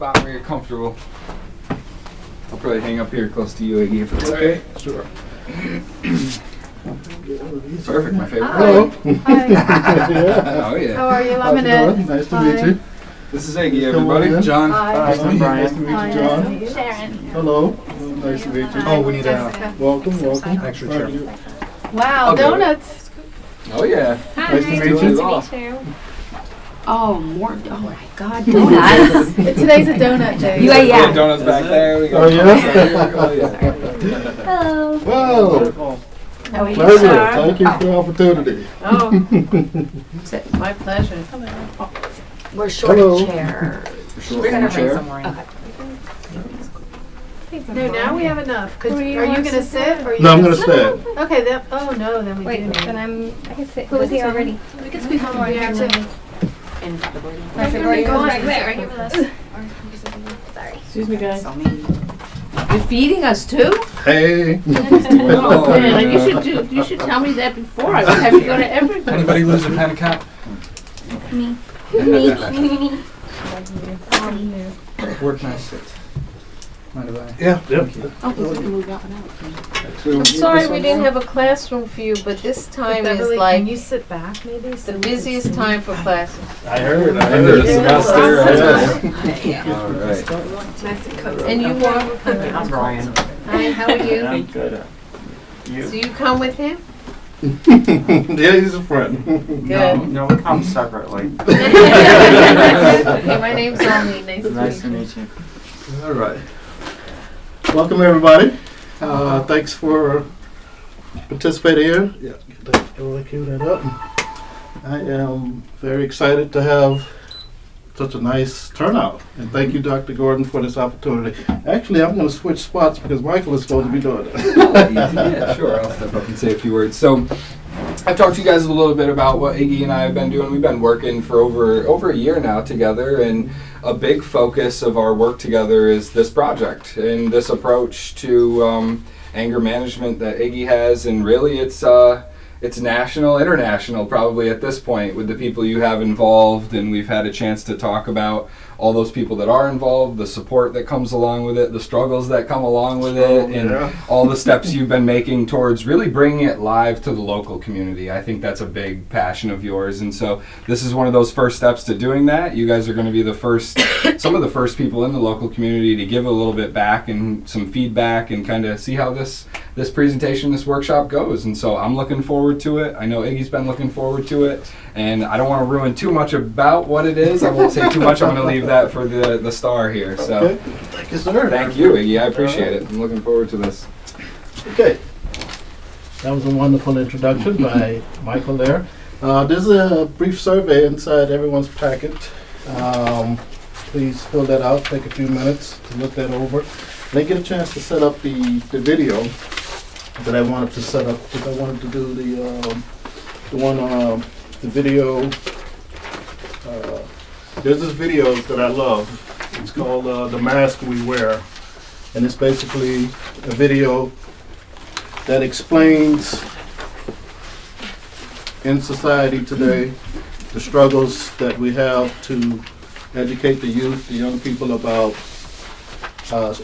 spot where you're comfortable. I'll probably hang up here close to you, Iggy, if it's okay. Sure. Perfect, my favorite. Hello. Hi. Oh, yeah. How are you? How's I'm it Annette. going? Nice to Hi. meet you. This is Iggy, everybody. Come on in. John. Hi. Nice to meet you. Nice to meet Hi, you, nice to John. meet you. Sharon. Hello. Nice to meet you. Hi. Oh, we need Jessica. Welcome, welcome. Extra How are chair. you? Wow, I'll do it. donuts. Oh, yeah. Hi. Nice to meet you. Nice to meet you. Oh, more. Oh my God, donuts. Today's a donut day. Yeah, We yeah. have donuts back there. We got Oh, yeah? Oh, yeah. Hello. Wow. How are you, Pleasure. sir? Thank you for the opportunity. Oh, my pleasure. We're short Hello. of chair. Sure. We're gonna Chair. bring some more in. Okay. No, now we have enough. 'Cause Who do you are you want going to to sit? Or are you No, I'm gonna going to stand. Okay, then. Oh, no, then we Wait, do need. then I can sit. Who Was is he it? already? We can squeeze one more in here, too. In the boarding. My You're favorite gonna was go back on. there, right here with us. Sorry. Excuse me, guys. So many. You're feeding us too? Hey. Oh, man, yeah. you should tell me that before. I would have you go to everything. Anybody lose a pen and cap? Me. Work nice. Mind if I? Yeah, yeah. Oh, we can move that one out. I'm sorry we didn't have a classroom for you, but this time is Beverly, can like you sit back, maybe? the busiest time for classes. I heard. End of the semester. Yeah. All right. Nice and cozy. And you are, I'm Brian. hi, how are you? I'm good. So you come with him? Yeah, he's a friend. Good. No, we come separately. Okay, my name's Arlene, Nice to meet you. All right. Welcome, everybody. Thanks for participating here. Yeah, cue that up. I am very excited to have such a nice turnout. And thank you, Dr. Gordon, for this opportunity. Actually, I'm going to switch spots because Michael is supposed to be doing it. Yeah, sure. I'll step up and say a few words. So, I've talked to you guys a little bit about what Iggy and I have been doing. We've been working for over a year now together, and a big focus of our work together is this project and this approach to anger management that Iggy has, and really it's national, international probably at this point with the people you have involved, and we've had a chance to talk about all those people that are involved, the support that comes along with it, the struggles that come along with it, and all the steps you've been making towards really bringing it live to the local community. I think that's a big passion of yours, and so this is one of those first steps to doing that. You guys are going to be the first, some of the first people in the local community to give a little bit back and some feedback and kind of see how this presentation, this workshop goes. And so I'm looking forward to it. I know Iggy's been looking forward to it, and I don't want to ruin too much about what it is. I won't say too much. I'm going to leave that for the star here. So Okay. Thank you, sir. thank you, Iggy. I appreciate it. I'm looking forward to this. Okay. That was a wonderful introduction by Michael there. There's a brief survey inside everyone's packet. Please fill that out. Take a few minutes to look that over. Then get a chance to set up the video that I wanted to set up, because I wanted to do the video. There's this video that I love. It's called The Mask We Wear. And it's basically a video that explains in society today the struggles that we have to educate the youth, the young people, about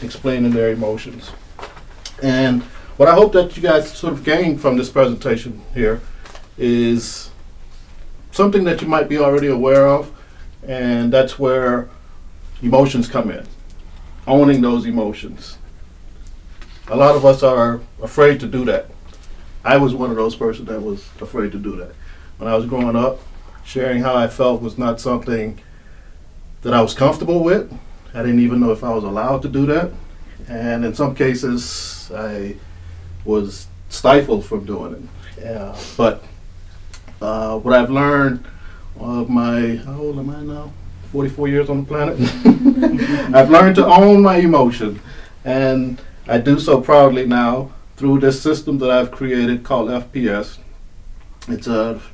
explaining their emotions. And what I hope that you guys sort of gain from this presentation here is something that you might be already aware of, and that's where emotions come in. Owning those emotions. A lot of us are afraid to do that. I was one of those persons that was afraid to do that. When I was growing up, sharing how I felt was not something that I was comfortable with. I didn't even know if I was allowed to do that. And in some cases, I was stifled from doing it. But what I've learned of my, how old am I now? 44 years on the planet. I've learned to own my emotion, and I do so proudly now through this system that I've created called FPS.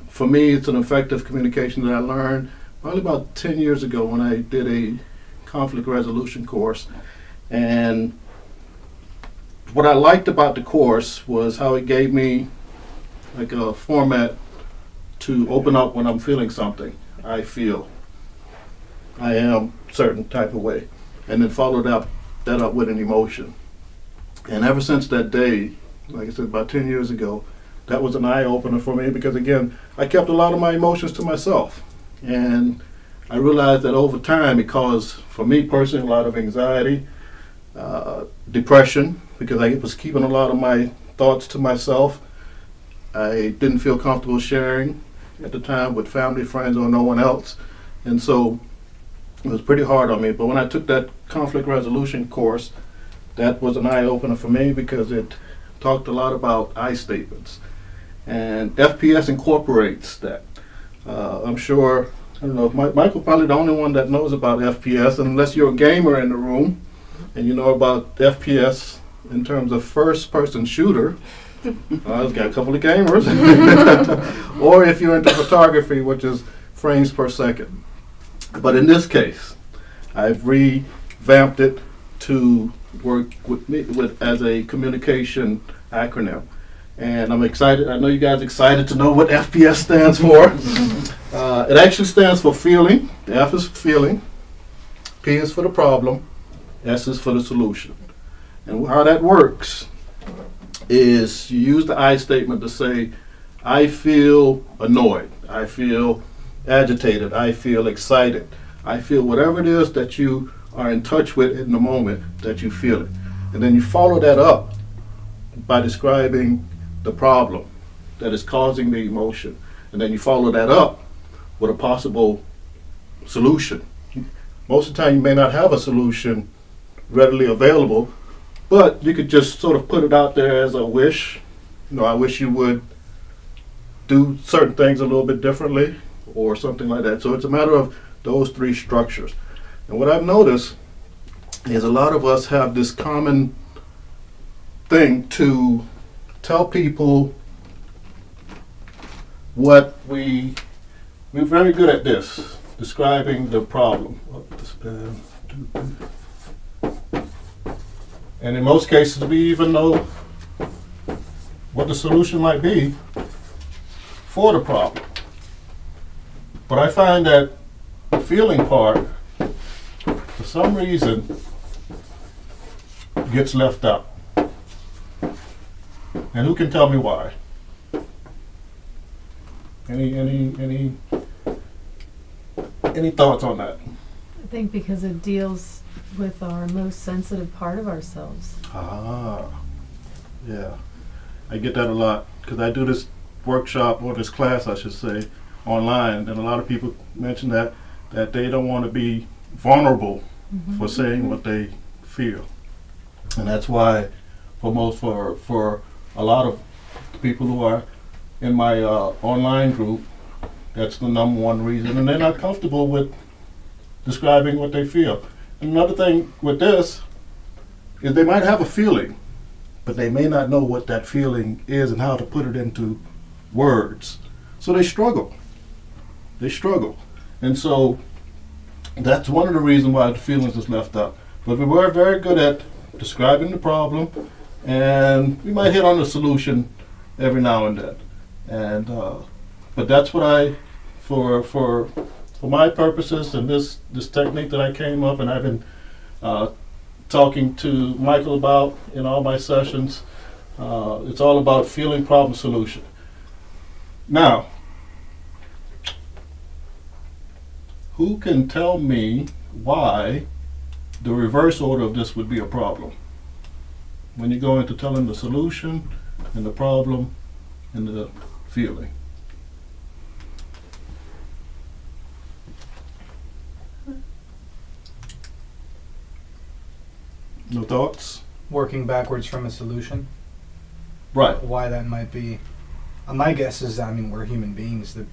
For me, it's an effective communication that I learned probably about 10 years ago when I did a conflict resolution course. And what I liked about the course was how it gave me like a format to open up when I'm feeling something. I am a certain type of way. and then follow that up with an emotion. And ever since that day, like I said, about 10 years ago, that was an eye-opener for me because, again, I kept a lot of my emotions to myself. And I realized that over time it caused, for me personally, a lot of anxiety, depression, because I was keeping a lot of my thoughts to myself. I didn't feel comfortable sharing at the time with family, friends, or no one else. And so it was pretty hard on me. But when I took that conflict resolution course, that was an eye-opener for me because it talked a lot about I statements. And FPS incorporates that. I'm sure, I don't know, Michael probably the only one that knows about FPS, unless you're a gamer in the room and you know about FPS in terms of first-person shooter. I've got a couple of gamers. Or if you're into photography, which is frames per second. But in this case, I've revamped it to work with as a communication acronym. And I'm excited. I know you guys are excited to know what FPS stands for. It actually stands for feeling. The F is feeling. P is for the problem. S is for the solution. And how that works is you use the I statement to say, I feel annoyed. I feel agitated. I feel excited. I feel whatever it is that you are in touch with in the moment that you feel it. And then you follow that up by describing the problem that is causing the emotion. And then you follow that up with a possible solution. Most of the time you may not have a solution readily available, but you could just sort of put it out there as a wish. You know, I wish you would do certain things a little bit differently or something like that. So it's a matter of those three structures. And what I've noticed is a lot of us have this common thing to tell people what we're very good at this, describing the problem. And in most cases, we even know what the solution might be for the problem. But I find that the feeling part, for some reason, gets left out. And who can tell me why? Any thoughts on that? I think because it deals with our most sensitive part of ourselves. Ah, yeah. I get that a lot because I do this workshop, or this class I should say, online, and a lot of people mention that they don't want to be vulnerable for saying what they feel. And that's why for a lot of people who are in my online group, that's the number one reason, and they're not comfortable with describing what they feel. And another thing with this is they might have a feeling, but they may not know what that feeling is and how to put it into words. So they struggle. And so that's one of the reasons why the feelings is left out. But we were very good at describing the problem, and we might hit on the solution every now and then. And but that's what I, for my purposes and this technique that I came up, and I've been talking to Michael about in all my sessions. It's all about feeling, problem, solution. Now, who can tell me why the reverse order of this would be a problem? When you go into telling the solution and the problem and the feeling. No thoughts? Working backwards from a solution, Right. why that might be. My guess is, I mean, we're human beings. That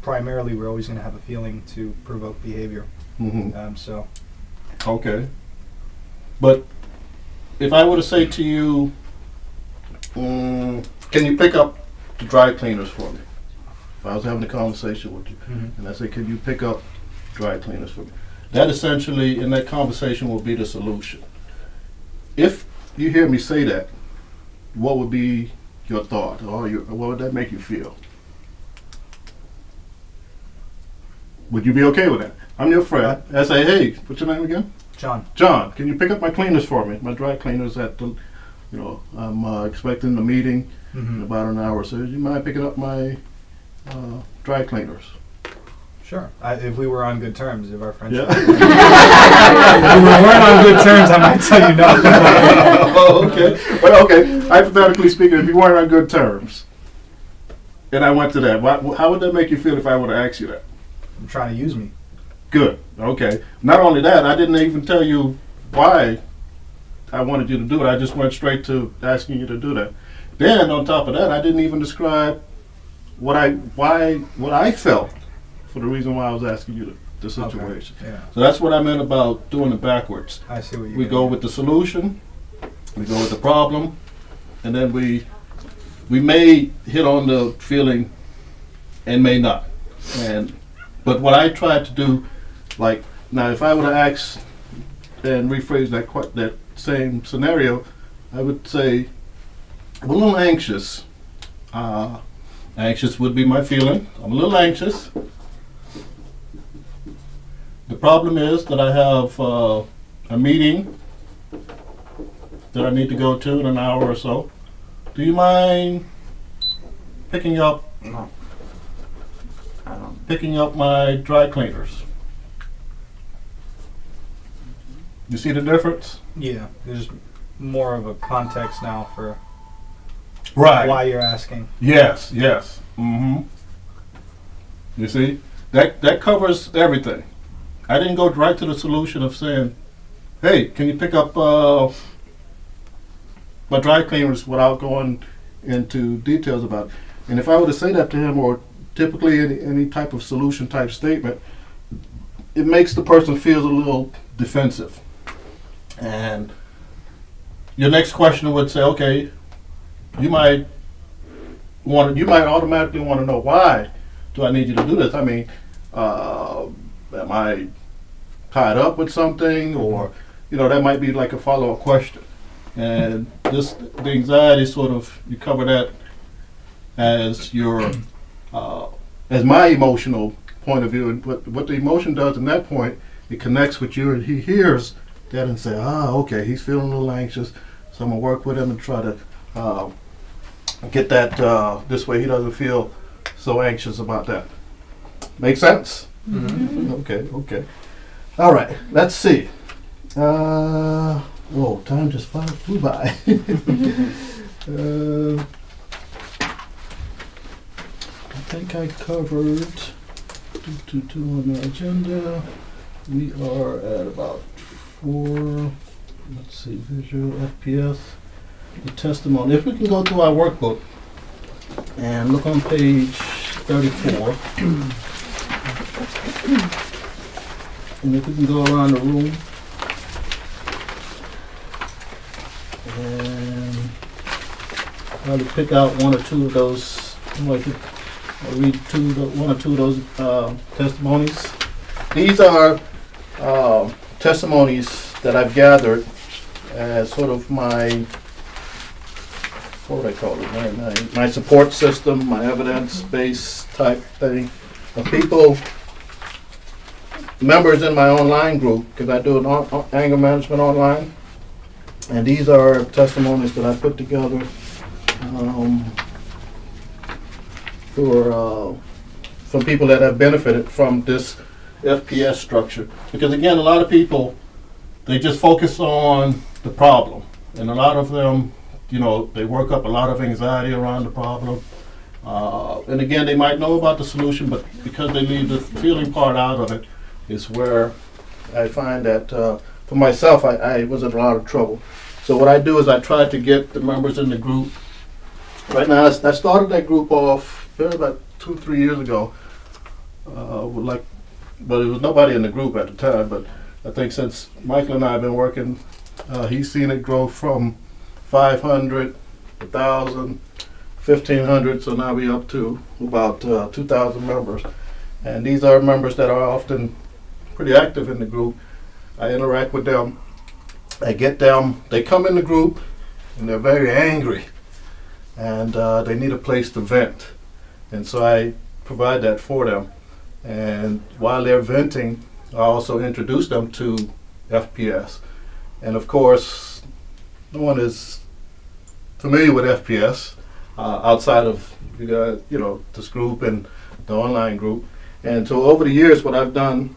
primarily we're always going to have a feeling to provoke behavior. Mm-hmm. So Okay. But if I were to say to you, can you pick up the dry cleaners for me? If I was having a conversation with you, and I say, can you pick up dry cleaners for me? That essentially, in that conversation, will be the solution. If you hear me say that, what would be your thought, or what would that make you feel? Would you be okay with that? I'm your friend. I say, hey, what's your name again? John. John, can you pick up my cleaners for me? My dry cleaners at the, I'm expecting the meeting in about an hour. So you mind picking up my dry cleaners? Sure. If we were on good terms, if our friendship. Yeah. If we weren't on good terms, I might tell you no. Oh, okay. Well, okay. Hypothetically speaking, if you weren't on good terms, and I went to that, how would that make you feel if I were to ask you that? You're trying to use me. Good. Okay. Not only that, I didn't even tell you why I wanted you to do it. I just went straight to asking you to do that. Then on top of that, I didn't even describe what I felt for the reason why I was asking you the situation. Okay. Yeah. So that's what I meant about doing it backwards. I see what you're We go with the solution, we go with the problem, and then we may hit on the feeling and may not. But what I tried to do, like, now if I were to ask and rephrase that same scenario, I would say, I'm a little anxious. Anxious would be my feeling. I'm a little anxious. The problem is that I have a meeting that I need to go to in an hour or so. Do you mind picking up No. I don't. picking up my dry cleaners? You see the difference? Yeah. There's more of a context now for Right. why you're asking. Yes, yes. Mm-hmm. You see? That covers everything. I didn't go right to the solution of saying, hey, can you pick up my dry cleaners without going into details about it. And if I were to say that to him, or typically any type of solution type statement, it makes the person feel a little defensive. And your next question would say, okay, you might automatically want to know, why do I need you to do this? I mean, am I tied up with something, or that might be like a follow-up question. And the anxiety sort of, you cover that as your as my emotional point of view, and what the emotion does in that point, it connects with you, and he hears that and say, okay, he's feeling a little anxious, so I'm gonna work with him and try to get that this way he doesn't feel so anxious about that. Make sense? Mm-hmm. Okay. All right, let's see. Whoa, time just flew by. I think I covered two on the agenda. We are at about 4. Let's see, visual FPS. The testimony. If we can go through our workbook and look on page 34. And if we can go around the room and probably pick out one or two of those, read one or two of those testimonies. These are testimonies that I've gathered as sort of my, what would I call it, my support system, my evidence-based type thing of people, members in my online group, because I do an anger management online, and these are testimonies that I put together from people that have benefited from this FPS structure. Because again, a lot of people, they just focus on the problem, and a lot of them, they work up a lot of anxiety around the problem. And again, they might know about the solution, but because they leave the feeling part out of it, is where I find that for myself, I was in a lot of trouble. So what I do is I try to get the members in the group. Right now, I started that group off about 2-3 years ago. But there was nobody in the group at the time. But I think since Michael and I have been working, he's seen it grow from 500, 1,000, 1,500. So now we're up to about 2,000 members. And these are members that are often pretty active in the group. I interact with them. I get them. They come in the group, and they're very angry, and they need a place to vent. And so I provide that for them. And while they're venting, I also introduce them to FPS. And of course, no one is familiar with FPS outside of this group and the online group. And so over the years, what I've done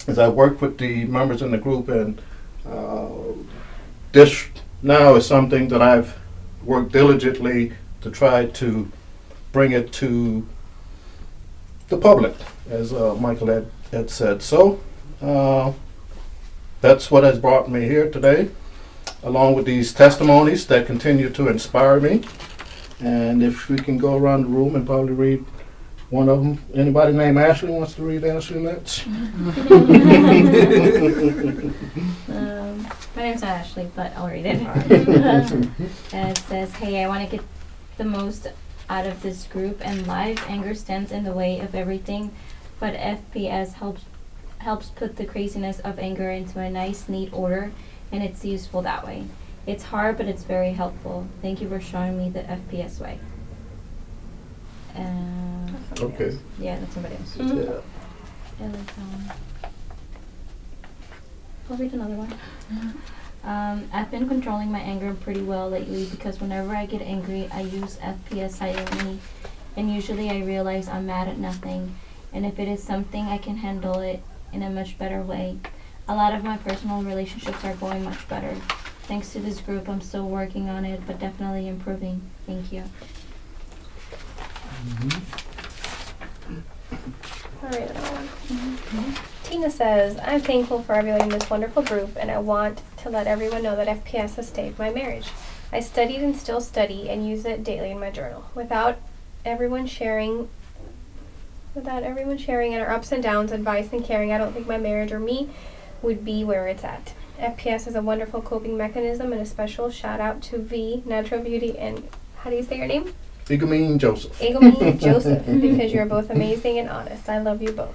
is I've worked with the members in the group, and this now is something that I've worked diligently to try to bring it to the public, as Michael had said. So that's what has brought me here today, along with these testimonies that continue to inspire me. And if we can go around the room and probably read one of them. Anybody named Ashley wants to read Ashley next? My name's not Ashley, but I'll read it. And it says, "Hey, I want to get the most out of this group and life. Anger stands in the way of everything, but FPS helps put the craziness of anger into a nice, neat order, and it's useful that way. It's hard, but it's very helpful. Thank you for showing me the FPS way." Okay. Else. Yeah, that's somebody else. Yeah. I'll read another one. I've been controlling my anger pretty well lately because whenever I get angry, I use FPS silently, and usually I realize I'm mad at nothing, and if it is something, I can handle it in a much better way. A lot of my personal relationships are going much better. Thanks to this group, I'm still working on it, but definitely improving. Thank you. I'll read another one. Tina says, "I'm thankful for everyone in this wonderful group, and I want to let everyone know that FPS has saved my marriage. I studied and still study and use it daily in my journal. Without everyone sharing in our ups and downs, advice, and caring, I don't think my marriage or me would be where it's at. FPS is a wonderful coping mechanism, and a special shout out to V, Natural Beauty, and how do you say your name? Igomene Joseph. Igomene Joseph, because you're both amazing and honest. I love you both."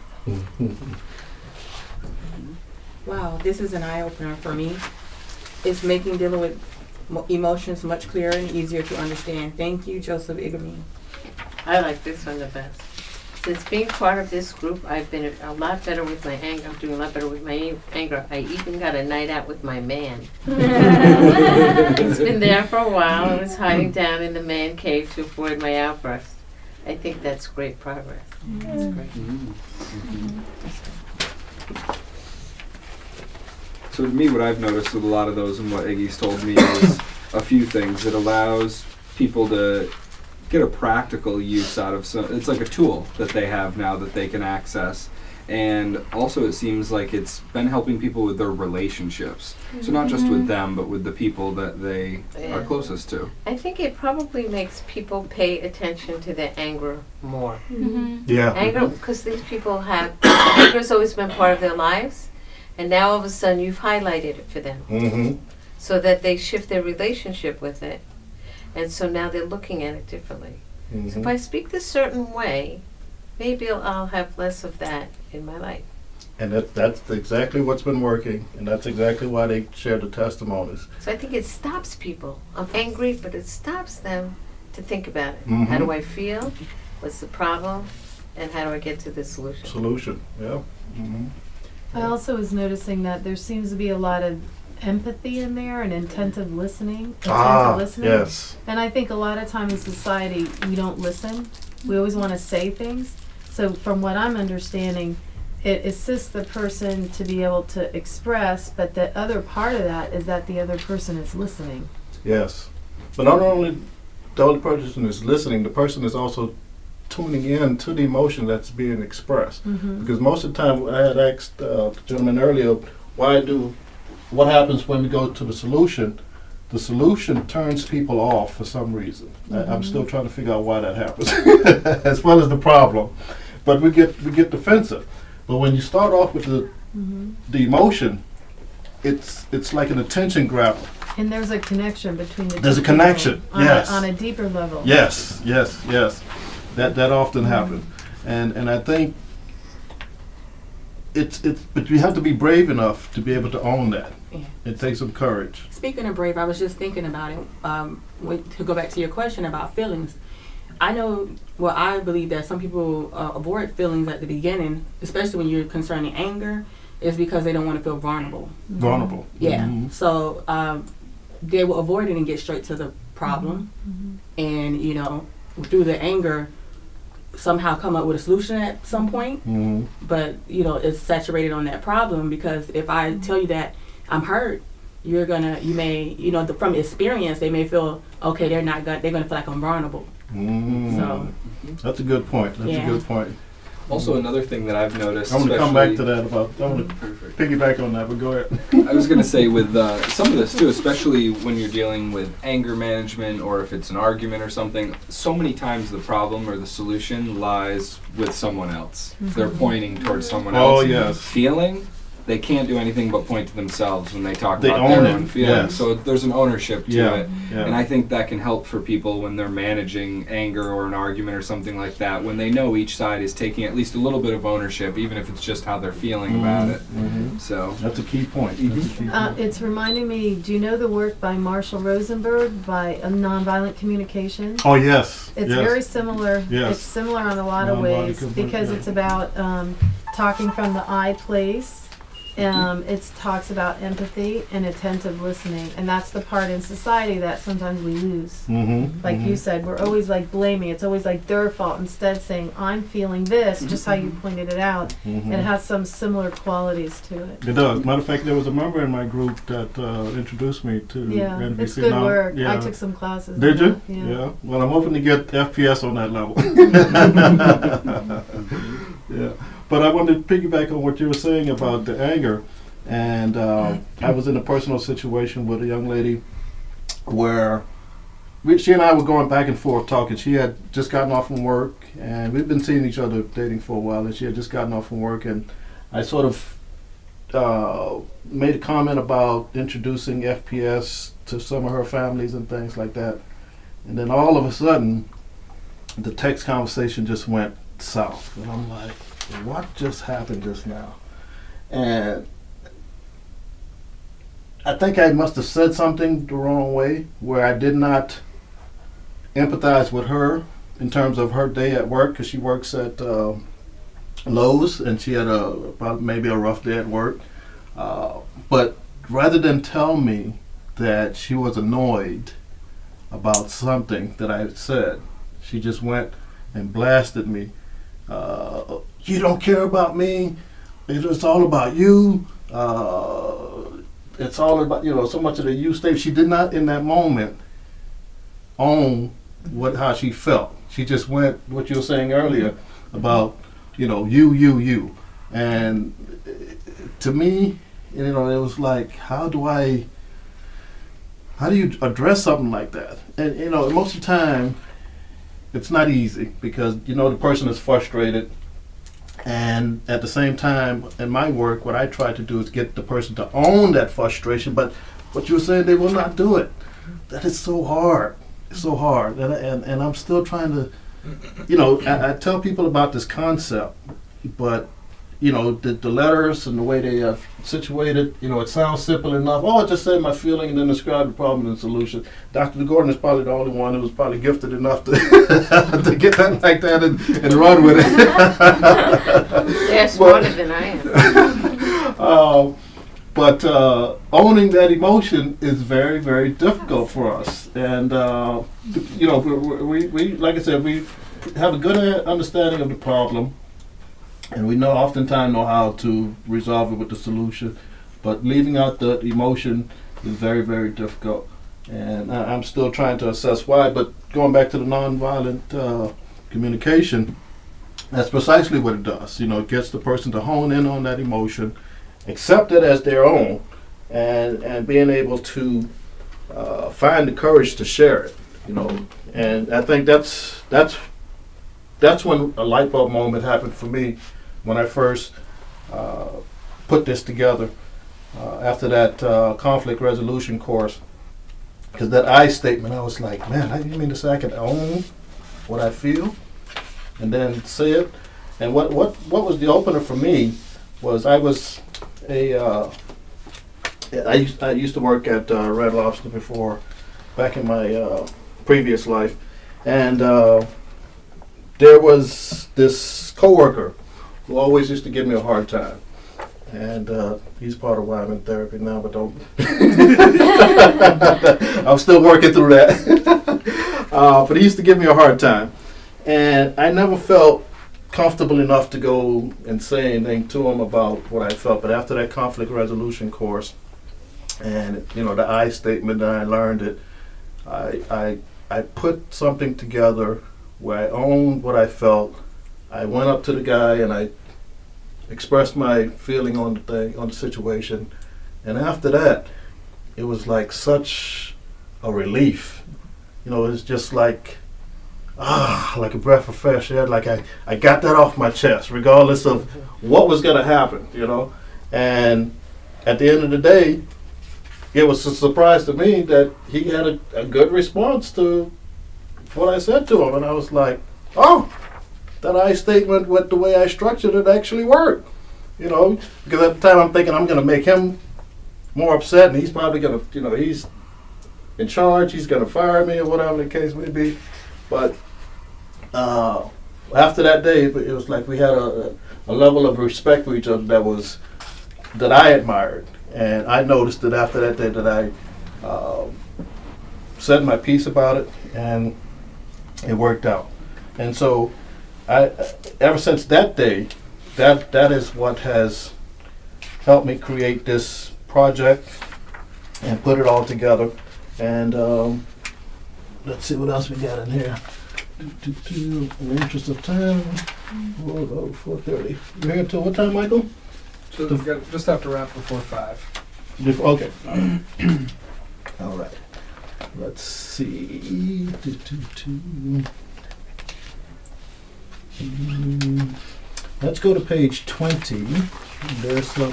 Wow, this is an eye-opener for me. It's making dealing with emotions much clearer and easier to understand. Thank you, Joseph Igomene. I like this one the best. Since being part of this group, I've been a lot better with my anger. I'm doing a lot better with my anger. I even got a night out with my man. It's been there for a while. I was hiding down in the man cave to avoid my outburst. I think that's great progress. That's great. So to me, what I've noticed with a lot of those and what Iggy's told me is a few things. It allows people to get a practical use out of it's like a tool that they have now that they can access. And also it seems like it's been helping people with their relationships. So not just with them, but with the people that they are closest to. I think it probably makes people pay attention to their anger more. Yeah. Anger, because these people have, anger's always been part of their lives, and now all of a sudden you've highlighted it for them. So that they shift their relationship with it. And so now they're looking at it differently. So if I speak this certain way, maybe I'll have less of that in my life. And that's exactly what's been working, and that's exactly why they share the testimonies. So I think it stops people. I'm angry, but it stops them to think about it. How do I feel? What's the problem? And how do I get to the solution? Yeah. I also was noticing that there seems to be a lot of empathy in there and attentive listening. Yes. And I think a lot of times in society we don't listen. We always want to say things. So from what I'm understanding, it assists the person to be able to express, but the other part of that is that the other person is listening. Yes. But not only the other person is listening, the person is also tuning in to the emotion that's being expressed. Because most of the time, I had asked the gentleman earlier, what happens when we go to the solution? The solution turns people off for some reason. I'm still trying to figure out why that happens, as well as the problem. But we get defensive. But when you start off with the emotion, it's like an attention grabber. And there's a connection between the There's two a connection, people yes. On a deeper level. Yes. That often happens. And I think but you have to be brave enough to be able to own that. Yeah. It takes some courage. Speaking of brave, I was just thinking about it. To go back to your question about feelings, I believe that some people avoid feelings at the beginning, especially when you're concerning anger. is because they don't want to feel vulnerable. Vulnerable. Yeah. Mhm. So they will avoid it and get straight to the problem, and through the anger, somehow come up with a solution at some point. Mhm. But it's saturated on that problem, because if I tell you that I'm hurt, you may from experience they may feel okay. They're gonna feel like I'm vulnerable. Mm. So That's a good point. That's Yeah. a good point. Also, another thing that I've noticed, I want to come back especially- to that I want to Perfect. piggyback on that, but go ahead. I was going to say with some of this too, especially when you're dealing with anger management or if it's an argument or something, so many times the problem or the solution lies with someone else. They're pointing towards someone else. Oh, yes. Feeling, they can't do anything but point to themselves when they talk They about own their it, own feelings. yes. So there's an ownership to Yeah, it. yeah. And I think that can help for people when they're managing anger or an argument or something like that, when they know each side is taking at least a little bit of ownership, even if it's just how they're feeling about it. Mhm. So That's a key point. That's a key point. It's reminding me, do you know the work by Marshall Rosenberg by Nonviolent Communication? Oh, yes. It's yes. very similar. Yes. It's similar in a lot of Nonviolent ways communication, because yeah. it's about talking from the I place. It talks about empathy and attentive listening, and that's the part in society that sometimes we lose. Mm-hmm. Like you said, we're always like blaming. It's always like their fault instead of saying, I'm feeling this, just how you pointed it out. Mhm. It has some similar qualities to it. It does. Matter of fact, there was a member in my group that introduced me to Yeah, NBC. it's good Now, work. yeah. I took some classes. Did on you? that, Yeah. Well, I'm hoping to get FPS on that level. Yeah. But I wanted to piggyback on what you were saying about the anger. And I was in a personal situation with a young lady where she and I were going back and forth talking. She had just gotten off from work, and we'd been seeing each other dating for a while, and she had just gotten off from work, and I sort of made a comment about introducing FPS to some of her families and things like that. And then all of a sudden, the text conversation just went south. And I'm like, what just happened just now? And I think I must have said something the wrong way, where I did not empathize with her in terms of her day at work, because she works at Lowe's, and she had maybe a rough day at work. But rather than tell me that she was annoyed about something that I had said, she just went and blasted me. You don't care about me. It's all about you. It's all about, so much of the you state. She did not in that moment own how she felt. She just went, what you were saying earlier about, you. And to me, it was like, how do you address something like that? And, most of the time, it's not easy because, the person is frustrated. And at the same time, in my work, what I try to do is get the person to own that frustration. But what you were saying, they will not do it. That is so hard. It's so hard. And I'm still trying to, I tell people about this concept, but, the letters and the way they are situated, it sounds simple enough. Oh, I just said my feeling and then describe the problem and solution. Dr. Gordon is probably the only one who was probably gifted enough to to get that like that and run with it. They're smarter than I am. But owning that emotion is very, very difficult for us. And, we like I said, we have a good understanding of the problem. And we oftentimes know how to resolve it with the solution. But leaving out the emotion is very, very difficult. And I'm still trying to assess why. But going back to the nonviolent communication, that's precisely what it does. It gets the person to hone in on that emotion, accept it as their own, and being able to find the courage to share it. And I think that's when a light bulb moment happened for me when I first put this together after that conflict resolution course. Because that I statement, I was like, man, you mean to say I can own what I feel and then say it? And what was the opener for me was I used to work at Red Lobster before, back in my previous life, and there was this coworker who always used to give me a hard time. And he's part of why I'm in therapy now, but don't. I'm still working through that. But he used to give me a hard time. And I never felt comfortable enough to go and say anything to him about what I felt. But after that conflict resolution course, and the I statement that I learned it, I put something together where I owned what I felt. I went up to the guy and I expressed my feeling on the situation, and after that, it was like such a relief. It's just like like a breath of fresh air. Like I got that off my chest, regardless of what was gonna happen. And at the end of the day, it was a surprise to me that he had a good response to what I said to him, and I was like, oh. That I statement with the way I structured it actually worked, because at the time I'm thinking I'm going to make him more upset, and he's probably going to, he's in charge, he's going to fire me or whatever the case may be. But after that day, it was like we had a level of respect for each other that I admired, and I noticed that after that day that I said my piece about it, and it worked out. And so ever since that day, that is what has helped me create this project and put it all together. And let's see what else we got in here. In the interest of time, 4:30. You're here till what time, Michael? So we got just have to wrap before 5. Okay. All right. Let's see. Let's go to page 20. There's some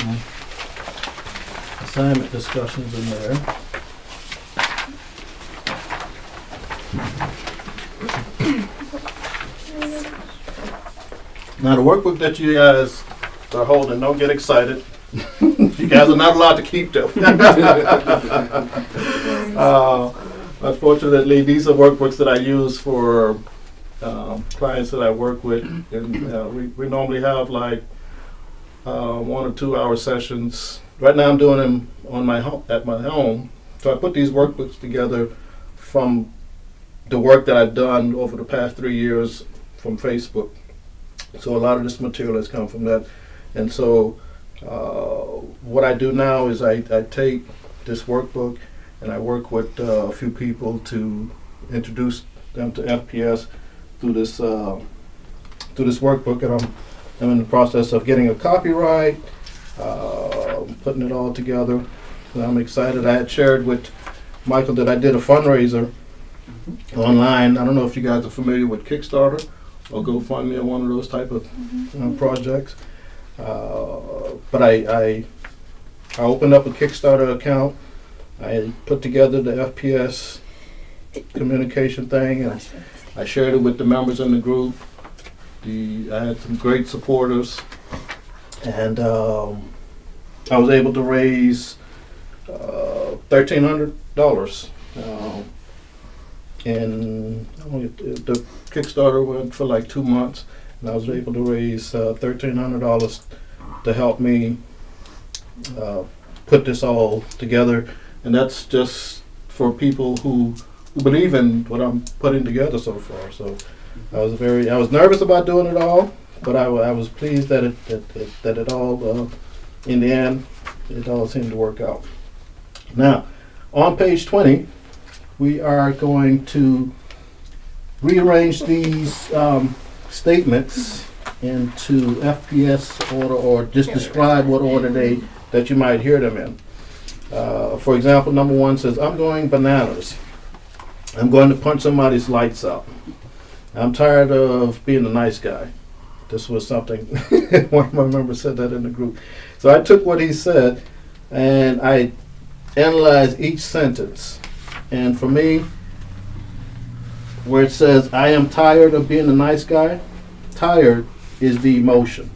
assignment discussions in there. Now the workbook that you guys are holding, don't get excited. You guys are not allowed to keep them. Unfortunately, these are workbooks that I use for clients that I work with, and we normally have like 1 or 2 hour sessions. Right now I'm doing them at my home. So I put these workbooks together from the work that I've done over the past 3 years from Facebook. So a lot of this material has come from that. And so what I do now is I take this workbook and I work with a few people to introduce them to FPS through this workbook, and I'm in the process of getting a copyright, putting it all together. And I'm excited. I had shared with Michael that I did a fundraiser online. I don't know if you guys are familiar with Kickstarter or GoFundMe or one of those type of projects. But I opened up a Kickstarter account. I put together the FPS communication thing, and I shared it with the members in the group. I had some great supporters, and I was able to raise $1,300. And the Kickstarter went for like 2 months, and I was able to raise $1,300 to help me put this all together. And that's just for people who believe in what I'm putting together so far. So I was nervous about doing it all, but I was pleased that it all in the end it all seemed to work out. Now on page 20, we are going to rearrange these statements into FPS order, or just describe what order that you might hear them in. For example, number 1 says, I'm going bananas. I'm going to punch somebody's lights out. I'm tired of being a nice guy. This was something, one of my members said that in the group. So I took what he said and I analyzed each sentence. And for me, where it says, I am tired of being a nice guy, tired is the emotion.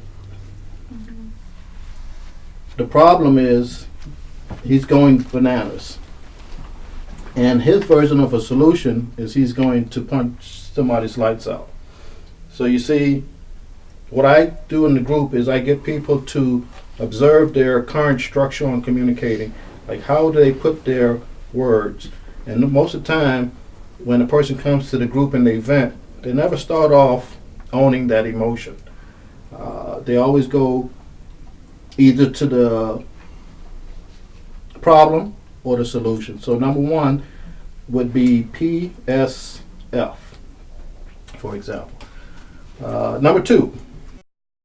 The problem is, he's going bananas. And his version of a solution is he's going to punch somebody's lights out. So you see, what I do in the group is I get people to observe their current structure on communicating, like how do they put their words. And most of the time, when a person comes to the group and they vent, they never start off owning that emotion. They always go either to the problem or the solution. So number one would be PSF, for example. Number two,